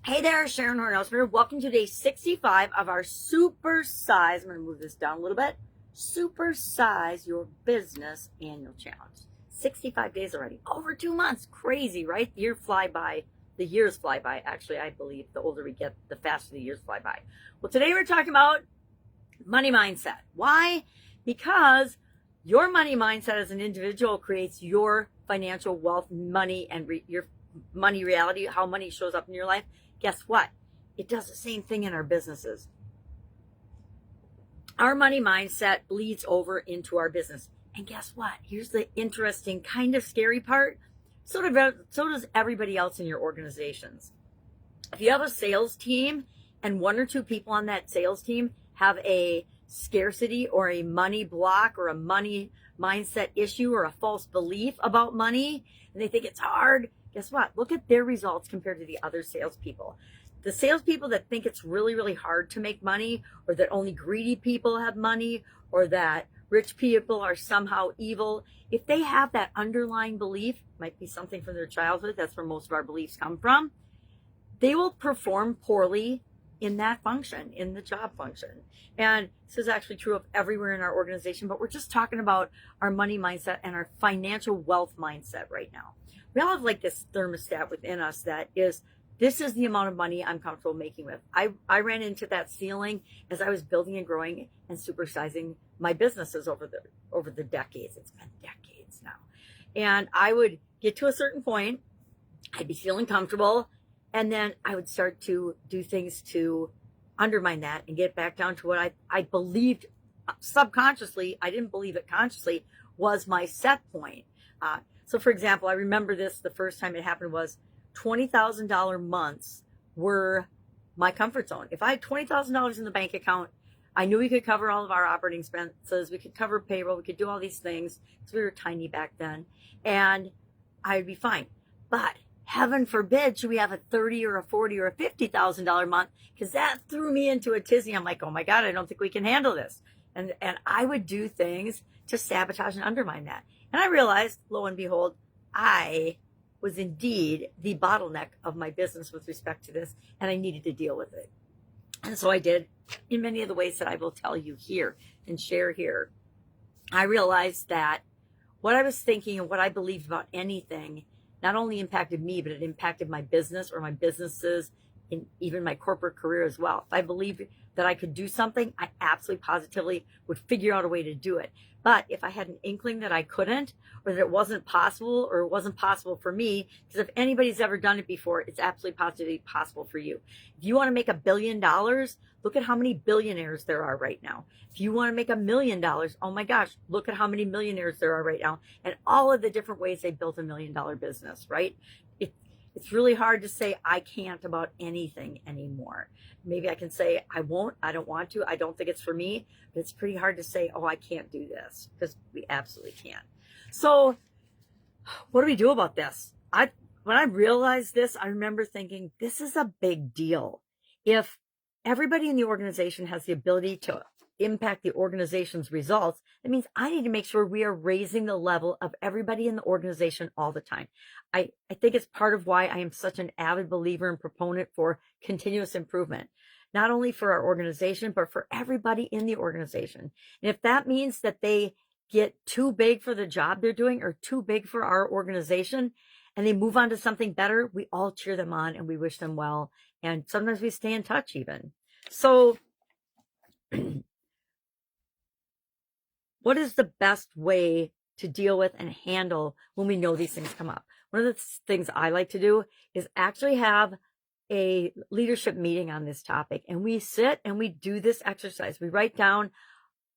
Hey there, Sharon Horne-Ellstrom. Welcome to day 65 of our Supersize. I'm going to move this down a little bit. Supersize Your Business Annual Challenge. 65 days already. Over 2 months. Crazy, right? The years fly by. Actually, I believe the older we get, the faster the years fly by. Well, today we're talking about money mindset. Why? Because your money mindset as an individual creates your financial wealth, money, and your money reality, how money shows up in your life. Guess what? It does the same thing in our businesses. Our money mindset bleeds over into our business. And guess what? Here's the interesting, kind of scary part. So does everybody else in your organizations. If you have a sales team and one or two people on that sales team have a scarcity or a money block or a money mindset issue or a false belief about money, and they think it's hard, guess what? Look at their results compared to the other salespeople. The salespeople that think it's really, really hard to make money, or that only greedy people have money, or that rich people are somehow evil, if they have that underlying belief, might be something from their childhood, that's where most of our beliefs come from, they will perform poorly in that function, in the job function. And this is actually true of everywhere in our organization, but we're just talking about our money mindset and our financial wealth mindset right now. We all have like this thermostat within us that is, this is the amount of money I'm comfortable making with. I ran into that ceiling as I was building and growing and supersizing my businesses over the decades. It's been decades now. And I would get to a certain point, I'd be feeling comfortable, and then I would start to do things to undermine that and get back down to what I believed subconsciously, I didn't believe it consciously, was my set point. So for example, I remember this, the first time it happened was $20,000 months were my comfort zone. If I had $20,000 in the bank account, I knew we could cover all of our operating expenses. We could cover payroll. We could do all these things because we were tiny back then, and I'd be fine. But heaven forbid, should we have a $30,000 or a $40,000 or a $50,000 month? Because that threw me into a tizzy. I'm like, oh my God, I don't think we can handle this. And I would do things to sabotage and undermine that. And I realized, lo and behold, I was indeed the bottleneck of my business with respect to this, and I needed to deal with it. And so I did in many of the ways that I will tell you here and share here. I realized that what I was thinking and what I believed about anything not only impacted me, but it impacted my business or my businesses and even my corporate career as well. If I believed that I could do something, I absolutely positively would figure out a way to do it. But if I had an inkling that I couldn't, or that it wasn't possible, or it wasn't possible for me, because if anybody's ever done it before, it's absolutely positively possible for you. If you want to make $1 billion, look at how many billionaires there are right now. If you want to make $1 million, oh my gosh, look at how many millionaires there are right now, and all of the different ways they built $1 million business, right? It's really hard to say I can't about anything anymore. Maybe I can say I won't, I don't want to, I don't think it's for me, but it's pretty hard to say, oh, I can't do this, because we absolutely can. So what do we do about this? When I realized this, I remember thinking, this is a big deal. If everybody in the organization has the ability to impact the organization's results, that means I need to make sure we are raising the level of everybody in the organization all the time. I think it's part of why I am such an avid believer and proponent for continuous improvement, not only for our organization, but for everybody in the organization. And if that means that they get too big for the job they're doing or too big for our organization and they move on to something better, we all cheer them on and we wish them well. And sometimes we stay in touch even. So what is the best way to deal with and handle when we know these things come up? One of the things I like to do is actually have a leadership meeting on this topic, and we sit and we do this exercise. We write down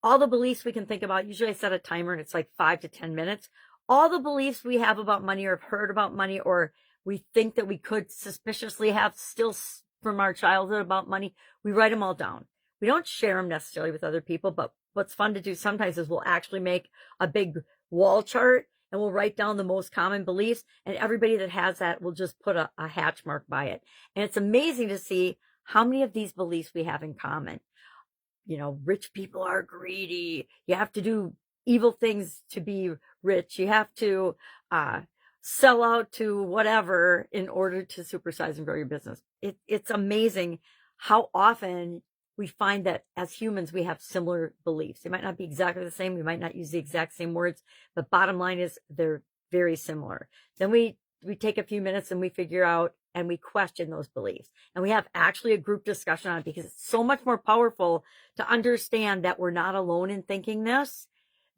all the beliefs we can think about. Usually I set a timer and it's like 5 to 10 minutes. All the beliefs we have about money or have heard about money, or we think that we could suspiciously have still from our childhood about money, we write them all down. We don't share them necessarily with other people, but what's fun to do sometimes is we'll actually make a big wall chart and we'll write down the most common beliefs, and everybody that has that will just put a hatch mark by it. And it's amazing to see how many of these beliefs we have in common. You know, rich people are greedy. You have to do evil things to be rich. You have to sell out to whatever in order to supersize and grow your business. It's amazing how often we find that as humans, we have similar beliefs. They might not be exactly the same. We might not use the exact same words, but bottom line is they're very similar. Then we take a few minutes and we figure out and we question those beliefs. And we have actually a group discussion on it because it's so much more powerful to understand that we're not alone in thinking this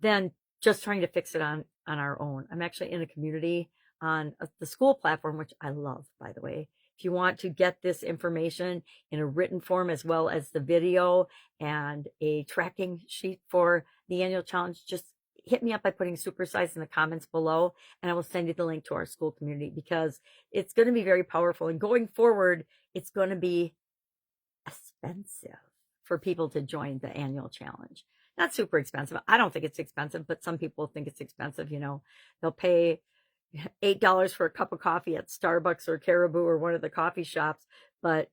than just trying to fix it on our own. I'm actually in a community on the school platform, which I love, by the way. If you want to get this information in a written form, as well as the video and a tracking sheet for the annual challenge, just hit me up by putting Supersize in the comments below, and I will send you the link to our school community because it's going to be very powerful. And going forward, it's going to be expensive for people to join the annual challenge. Not super expensive. I don't think it's expensive, but some people think it's expensive. You know, they'll pay $8 for a cup of coffee at Starbucks or Caribou or one of the coffee shops, but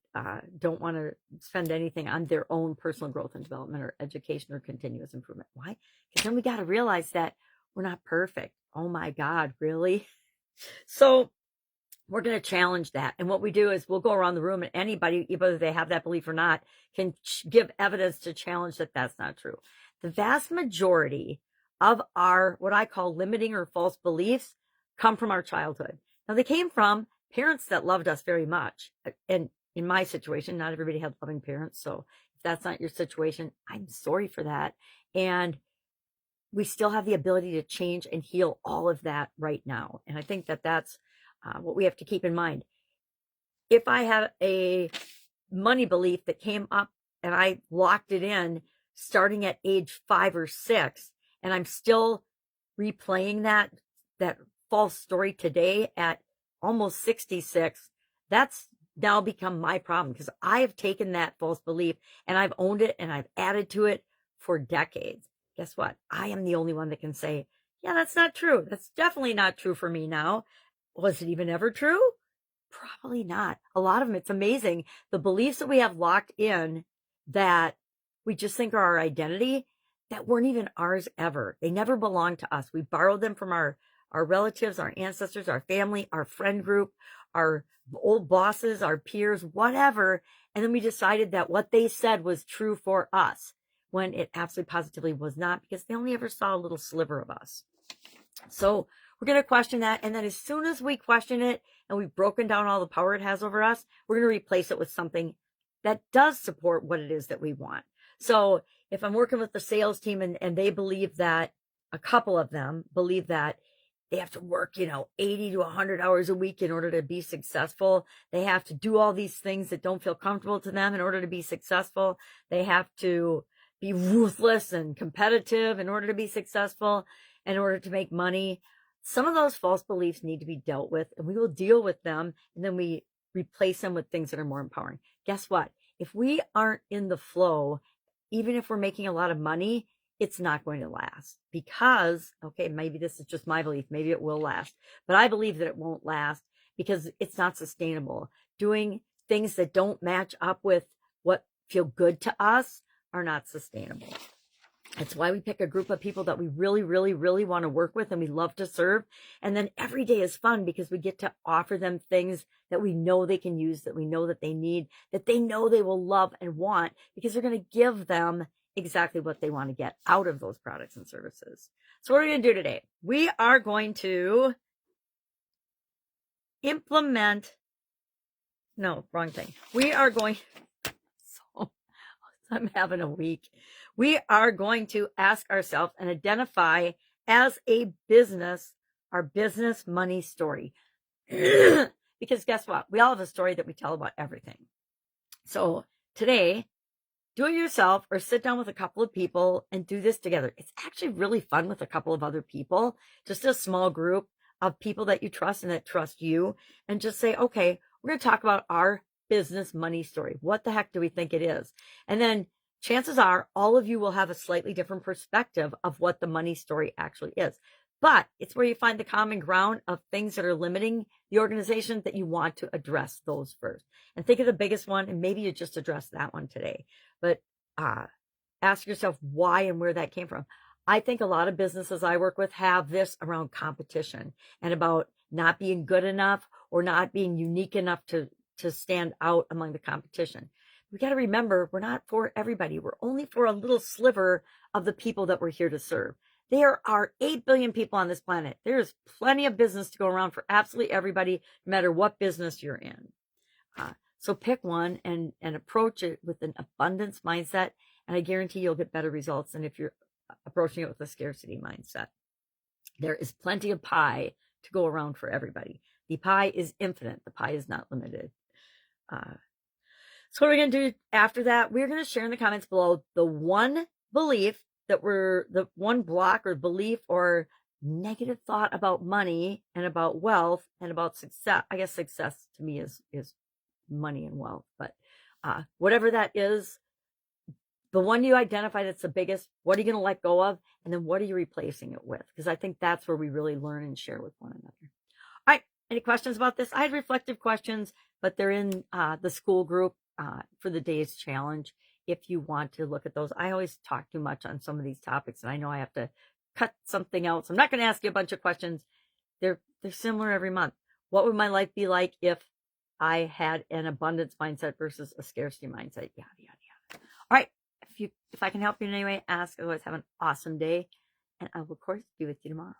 don't want to spend anything on their own personal growth and development or education or continuous improvement. Why? Because then we got to realize that we're not perfect. Oh my God, really? So we're going to challenge that. And what we do is we'll go around the room and anybody, whether they have that belief or not, can give evidence to challenge that that's not true. The vast majority of our, what I call limiting or false beliefs, come from our childhood. Now, they came from parents that loved us very much. And in my situation, not everybody had loving parents. So if that's not your situation, I'm sorry for that. And we still have the ability to change and heal all of that right now. And I think that that's what we have to keep in mind. If I had a money belief that came up and I locked it in starting at age 5 or 6, and I'm still replaying that false story today at almost 66, that's now become my problem because I have taken that false belief and I've owned it and I've added to it for decades. Guess what? I am the only one that can say, yeah, that's not true. That's definitely not true for me now. Was it even ever true? Probably not. A lot of them, it's amazing. The beliefs that we have locked in that we just think are our identity, that weren't even ours ever. They never belonged to us. We borrowed them from our relatives, our ancestors, our family, our friend group, our old bosses, our peers, whatever. And then we decided that what they said was true for us when it absolutely positively was not, because they only ever saw a little sliver of us. So we're going to question that. And then as soon as we question it and we've broken down all the power it has over us, we're going to replace it with something that does support what it is that we want. So if I'm working with the sales team and they believe that, a couple of them believe that they have to work, 80 to 100 hours a week in order to be successful. They have to do all these things that don't feel comfortable to them in order to be successful. They have to be ruthless and competitive in order to be successful, in order to make money. Some of those false beliefs need to be dealt with, and we will deal with them, and then we replace them with things that are more empowering. Guess what? If we aren't in the flow, even if we're making a lot of money, it's not going to last because, okay, maybe this is just my belief. Maybe it will last, but I believe that it won't last because it's not sustainable. Doing things that don't match up with what feel good to us are not sustainable. That's why we pick a group of people that we really, really, really want to work with and we love to serve. And then every day is fun because we get to offer them things that we know they can use, that we know that they need, that they know they will love and want, because they're going to give them exactly what they want to get out of those products and services. So what are we going to do today? We are going to implement, no, wrong thing. We are going, I'm having a week. We are going to ask ourselves and identify as a business, our business money story. Because guess what? We all have a story that we tell about everything. So today, do it yourself or sit down with a couple of people and do this together. It's actually really fun with a couple of other people, just a small group of people that you trust and that trust you, and just say, okay, we're going to talk about our business money story. What the heck do we think it is? And then chances are all of you will have a slightly different perspective of what the money story actually is. But it's where you find the common ground of things that are limiting the organization that you want to address those first. And think of the biggest one, and maybe you just address that one today. But ask yourself why and where that came from. I think a lot of businesses I work with have this around competition and about not being good enough or not being unique enough to stand out among the competition. We got to remember, we're not for everybody. We're only for a little sliver of the people that we're here to serve. There are 8 billion people on this planet. There's plenty of business to go around for absolutely everybody, no matter what business you're in. So pick one and approach it with an abundance mindset, and I guarantee you'll get better results than if you're approaching it with a scarcity mindset. There is plenty of pie to go around for everybody. The pie is infinite. The pie is not limited. So what we're going to do after that, we're going to share in the comments below the one belief the one block or belief or negative thought about money and about wealth and about success. I guess success to me is money and wealth, but whatever that is, the one you identify that's the biggest, what are you going to let go of? And then what are you replacing it with? Because I think that's where we really learn and share with one another. All right. Any questions about this? I had reflective questions, but they're in the school group for the day's challenge. If you want to look at those, I always talk too much on some of these topics, and I know I have to cut something else. I'm not going to ask you a bunch of questions. They're similar every month. What would my life be like if I had an abundance mindset versus a scarcity mindset? Yada, yada, yada. All right. If I can help you in any way, ask. Otherwise, have an awesome day. And I will, of course, be with you tomorrow.